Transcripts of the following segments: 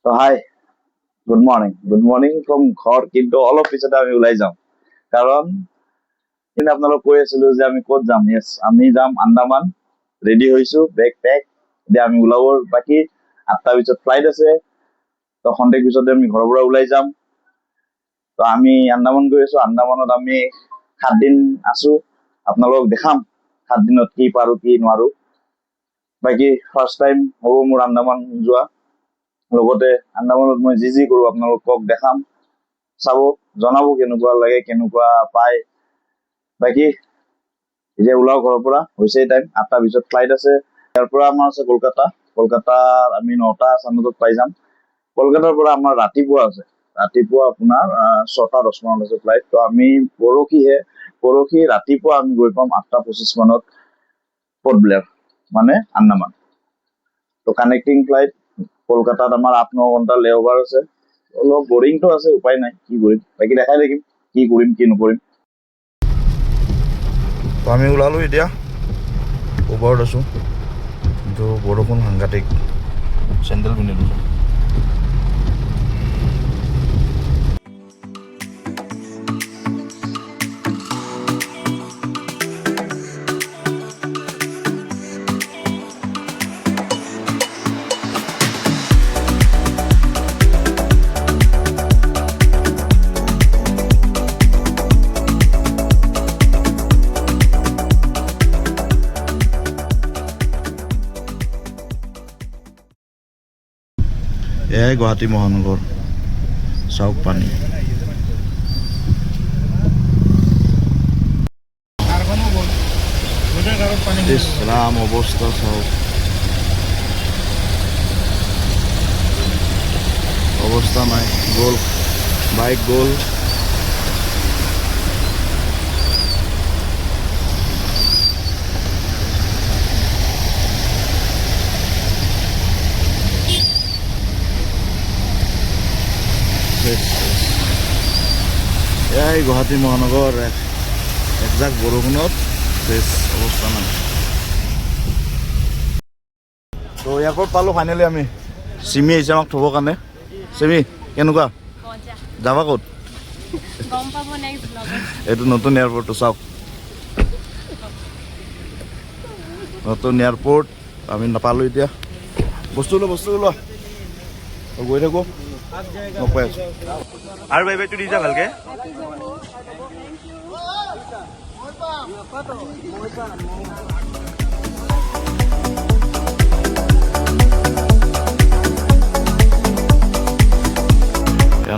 তো হাই, good morning from ঘৰ, কিন্তু অলপ পিছতে আমি ওলাই যাম। কাৰণ আপোনালোক কৈ আছিলো যে আমি ক'ত যাম। য়েছ, আমি যাম আন্দামান। ৰেডি হৈছো, বেগ পেক। এতিয়া আমি ওলাব, বাকী 8টাৰ পিছত ফ্লাইট আছে। তো সন্ধিয়া পিছতে আমি ঘৰৰ পৰা ওলাই যাম। তো আমি আন্দামান গৈ আছো। আন্দামানত আমি 7 দিন আছো। আপোনালোকক দেখাম 7 দিনত কি পাৰো কি নোৱাৰো। বাকী ফাৰ্ষ্ট টাইম হ'ব মোৰ আন্দামান যোৱা। লগতে আন্দামানত মই যি কৰো আপোনালোকক দেখাম, চাব, জনাব কেনেকুৱা লাগে, কেনেকুৱা পায়। বাকী এতিয়া ওলাও ঘৰৰ পৰা, হৈছে টাইম। 8টাৰ পিছত ফ্লাইট আছে। ইয়াৰ পৰা আমাৰ আছে কলকাতাৰ আমি 9টা চানবজাত পাই যাম। কলকাতাৰ পৰা আমাৰ ৰাতিপুৱা আপোনাৰ 6টা 10 মানত আছে ফ্লাইট। তো আমি পৰহি ৰাতিপুৱা আমি গৈ পাম 8টা 25 মানত পৰ্ট ব্লেয়াৰ, মানে আন্দামান। তো কানেক্টিং ফ্লাইট কলকাতাত আমাৰ 8-9 ঘণ্টা লেঅভাৰ আছে। অলপ বৰিংটো আছে, উপায় নাই, কি কৰিম। বাকী দেখাই থাকিম কি কৰিম কি নকৰিম। তো আমি ওলালো, এতিয়া উবাৰত আছো, কিন্তু বৰষুণ সাংঘাতিক। চেণ্ডেল পিন্ধি লৈছো। এয়াই গুৱাহাটী মহানগৰ, চাওক পানী। ইছৰাম, অৱস্থা চাওক, অৱস্থা নাই। গ'ল বাইক, গ'ল। এয়াই গুৱাহাটী মহানগৰ, একজাক বৰষুণত শেষ, অৱস্থা নাই। তো এয়াৰপৰ্ট পালোঁ ফাইনেলি আমি। চিমি আহিছে আমাক থ'বৰ কাৰণে। চিমি, কেনেকুৱা? যাবা ক'ত? এইটো নতুন এয়াৰপৰ্টটো চাওক, নতুন এয়াৰপৰ্ট। আমি নাপালোঁ এতিয়া। বস্তু ওলোৱা গৈ থাকো, নকৈ আছো। আৰু বাইবাইটো দিছা ভালকে।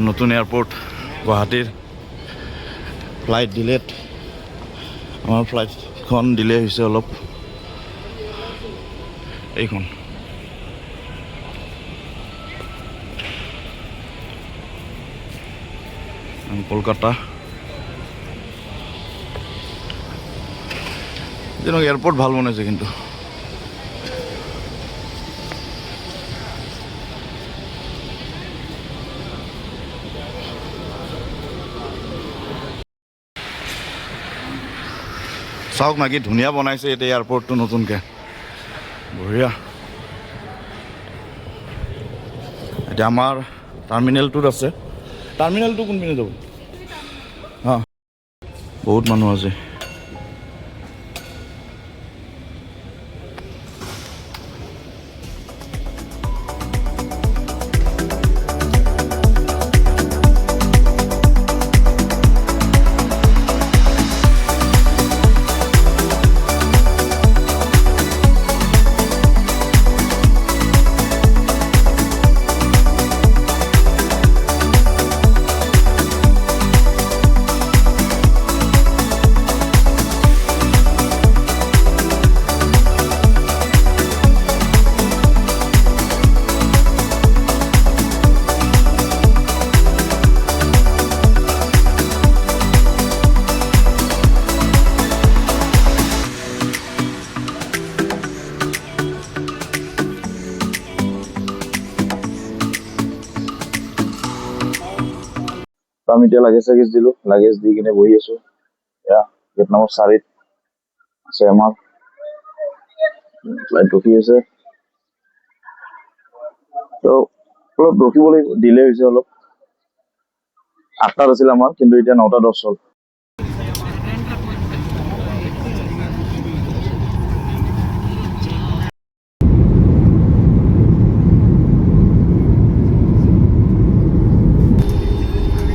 নতুন এয়াৰপৰ্ট গুৱাহাটীৰ। ফ্লাইট ডিলেড, আমাৰ ফ্লাইটখন ডিলে হৈছে অলপ। এইখন কলকাতা। যেন এয়াৰপৰ্ট ভাল বনাইছে কিন্তু। চাওক না কি ধুনীয়া বনাইছে এতিয়া এয়াৰপৰ্টটো নতুনকৈ, বঢ়িয়া। এতিয়া আমাৰ টাৰ্মিনেলটোত আছে। টাৰ্মিনেলটো কোনপিনে যাব? অঁ, বহুত মানুহ আছে। তো আমি এতিয়া লাগেজ দিলোঁ, লাগেজ দি কিনে বহি আছোঁ। এয়া গেট নম্বৰ 4 আছে আমাৰ ফ্লাইট ৰখি আছে। তো অলপ ৰখিবলৈ ডিলে হৈছে অলপ 8টাত আছিল আমাৰ কিন্তু এতিয়া 9:10 হ'ল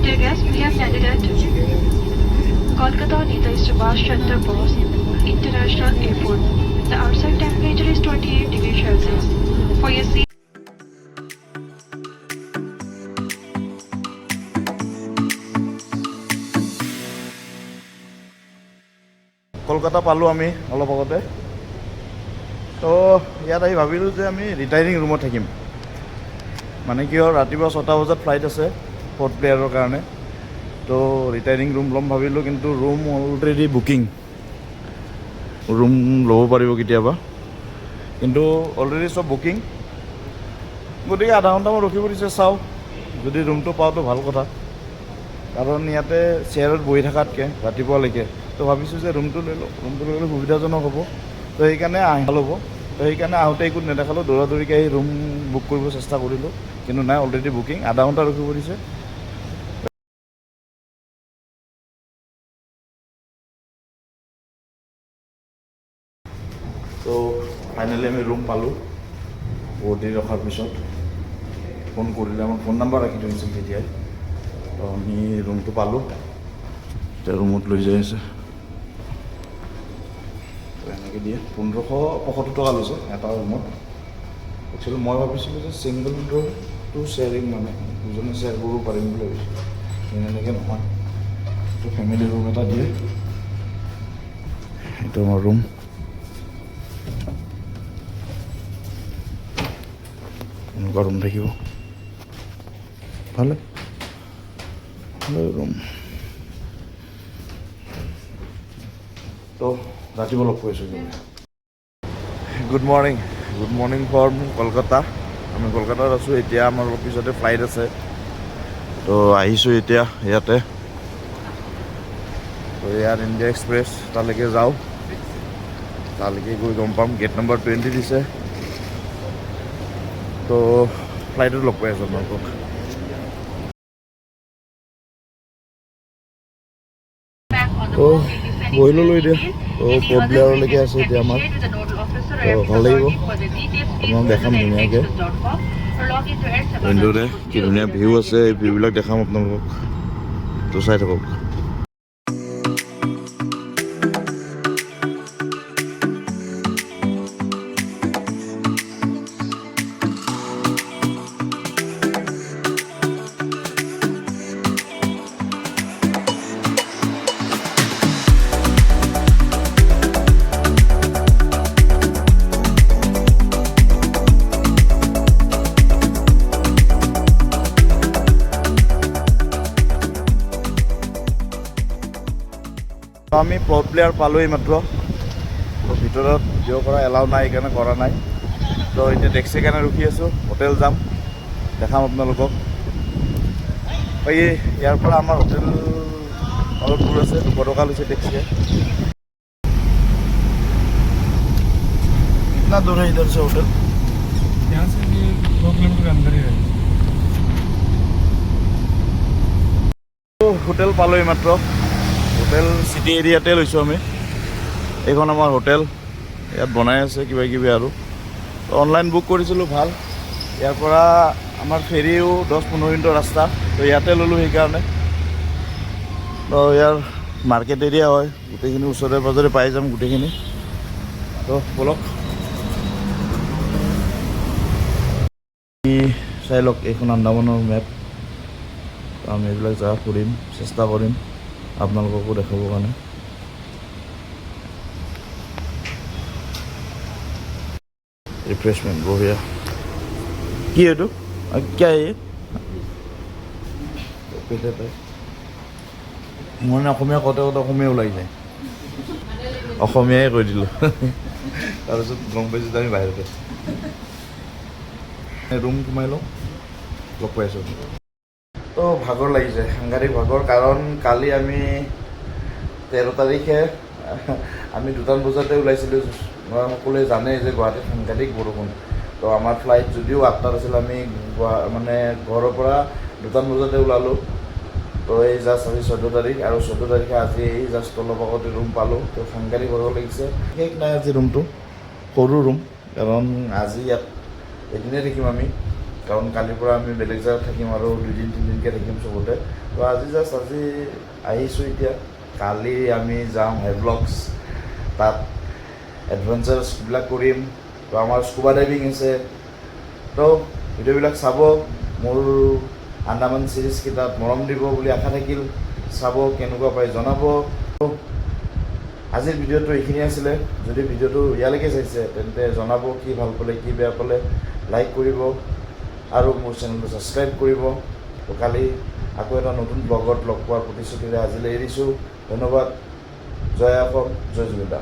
Dear guests, we have landed at Kolkata Netaji Subhash Chandra Bose International Airport. The outside temperature is 28 degrees Celsius. For your seat, Kolkata পালোঁ আমি অলপ আগতে তো ইয়াত আহি ভাবিলোঁ যে আমি ৰিটায়াৰিং ৰুমত থাকিম মানে কি হ'ল ৰাতিপুৱা 6টা বজাত ফ্লাইট আছে 4th প্লেয়াৰৰ কাৰণে তো ৰিটায়াৰিং ৰুম ল'ম ভাবিলোঁ কিন্তু ৰুম অলৰেডি বুকিং ৰুম ল'ব পাৰিব কেতিয়াবা কিন্তু অলৰেডি চব বুকিং গতিকে আধা ঘণ্টামান ৰখিব দিছে চাওঁ যদি ৰুমটো পাওঁতো ভাল কথা কাৰণ ইয়াতে চেয়াৰত বহি থকাতকৈ ৰাতিপুৱালৈকে তো ভাবিছোঁ যে ৰুমটো লৈ লওঁ ৰুমটো লৈ গ'লে সুবিধাজনক হ'ব তো সেইকাৰণে ভাল হ'ব তো সেইকাৰণে আহোঁতে একো নেদেখালোঁ দৌৰাদৌৰিকৈ আহি ৰুম বুক কৰিব চেষ্টা কৰিলোঁ কিন্তু নাই অলৰেডি বুকিং আধা ঘণ্টা ৰখিব দিছে তো ফাইনেলি আমি ৰুম পালোঁ বহুত দেৰি ৰখাৰ পিছত ফোন কৰিলে আমাৰ ফোন নাম্বাৰ ৰাখি থৈছিল তেতিয়াই তো আমি ৰুমটো পালোঁ এতিয়া ৰুমত লৈ যাই আছে তো এনেকৈ দিয়ে 1575 টকা লৈছে এটা ৰুমত একচুৱেলি মই ভাবিছিলোঁ যে ছিংগল ৰুমটো শ্বেয়াৰিং মানে দুজনে শ্বেয়াৰ কৰিব পাৰিম বুলি ভাবিছিলোঁ কিন্তু এনেকৈ নহয় তো ফেমিলি ৰুম এটা দিয়ে এইটো আমাৰ ৰুম এনেকুৱা ৰুম থাকিব ভালে ভালে ৰুম তো ৰাতিপুৱা লগ কৰিছোঁ গুড মৰ্ণিং ফ্ৰম কলকাতা আমি কলকাতাত আছোঁ এতিয়া আমাৰ অফিচতে ফ্লাইট আছে তো আহিছোঁ এতিয়া ইয়াতে তো এয়াৰ ইণ্ডিয়া এক্সপ্ৰেছ তালৈকে যাওঁ তালৈকে গৈ গম পাম গেট নম্বৰ 20 দিছে তো ফ্লাইটত লগ পাই আছোঁ আপোনালোকক তো বহিলোঁ লৈ দিয়া তো পবলেয়াৰলৈকে আছে এতিয়া আমাৰ তো ভাল লাগিব আপোনাক দেখাম ধুনীয়াকৈ উইণ্ডোতে কি ধুনীয়া ভিউ আছে এই ভিউবিলাক দেখাম আপোনালোকক তো চাই থাকক আমি প্ৰ প্লেয়াৰ পালোঁ মাত্ৰ তো ভিতৰত ভিডিঅ' কৰা এলাউ নাই সেইকাৰণে কৰা নাই তো এতিয়া টেক্সিৰ কাৰণে ৰখি আছোঁ হোটেল যাম দেখাম আপোনালোকক বাকী ইয়াৰ পৰা আমাৰ হোটেল অলপ দূৰ আছে 200 টকা লৈছে টেক্সিয়ে कितना दूर है इधर से होटल यहाँ से भी 2 किलोमीटर के अंदर ही है তো হোটেল পালোঁ মাত্ৰ হোটেল চিটি এৰিয়াতে লৈছোঁ আমি এইখন আমাৰ হোটেল ইয়াত বনাই আছে কিবা কিবি আৰু অনলাইন বুক কৰিছিলোঁ ভাল ইয়াৰ পৰা আমাৰ ফেৰিও 10-15 মিনিটৰ ৰাস্তা তো ইয়াতে ল'লোঁ সেইকাৰণে তো ইয়াৰ মাৰ্কেট এৰিয়া হয় গোটেইখিনি ওচৰে পাজৰে পাই যাম গোটেইখিনি তো বলক চাই লওক এইখন আন্দামানৰ মেপ আমি এইবিলাক জেগা ফুৰিম চেষ্টা কৰিম আপোনালোককো দেখাবৰ কাৰণে ৰিফ্ৰেছমেণ্ট বঢ়িয়া কি এইটো কিয় মই অসমীয়া কওঁতে অসমীয়া ওলাই যায় অসমীয়াই কৈ দিলোঁ তাৰপিছত গম পাইছোঁ যে আমি বাহিৰতে ৰুম সোমাই লওঁ লগ পাই আছোঁ তো ভাগৰ লাগিছে সাংঘাতিক ভাগৰ কাৰণ কালি আমি 13 তাৰিখে আমি 2টা বজাতে ওলাইছিলোঁ সকলোৱে জানে যে গুৱাহাটীত সাংঘাতিক বৰষুণ তো আমাৰ ফ্লাইট যদিও 8টাত আছিল, আমি মানে ঘৰৰ পৰা 2টা বজাতে ওলালোঁ। তো এই জাষ্ট আজি 14 তাৰিখ, আৰু 14 তাৰিখে আজি এই জাষ্ট অলপ আগতে ৰুম পালোঁ। তো সাংঘাতিক ভাগৰ লাগিছে। শেষ নাই আজি ৰুমটো, সৰু ৰুম, কাৰণ আজি ইয়াত এদিনেই থাকিম আমি, কাৰণ কালিৰ পৰা আমি বেলেগ জেগাত থাকিম আৰু 2-3 দিনকৈ থাকিম চবতে। তো আজি আহিছোঁ এতিয়া। কালি আমি যাম হেভলক্স, তাত এডভেঞ্চাৰ্ছবিলাক কৰিম। তো আমাৰ স্কুবা ডাইভিং আছে। তো ভিডিঅ'বিলাক চাব, মোৰ আন্দামান ছিৰিজকেইটাত মৰম দিব বুলি আশা থাকিল। চাব, কেনেকুৱা পাই জনাব। তো আজিৰ ভিডিঅ'টো এইখিনি আছিলে। যদি ভিডিঅ'টো ইয়ালৈকে চাইছে তেন্তে জনাব কি ভাল পালে, কি বেয়া পালে। লাইক কৰিব আৰু মোৰ চেনেলটো ছাবস্ক্ৰাইব কৰিব। তো কালি আকৌ এটা নতুন ব্লগত লগ পোৱাৰ প্ৰতিশ্ৰুতিৰে আজিলৈ এৰিছোঁ। ধন্যবাদ। জয় অসম, জয় জুবিন দা।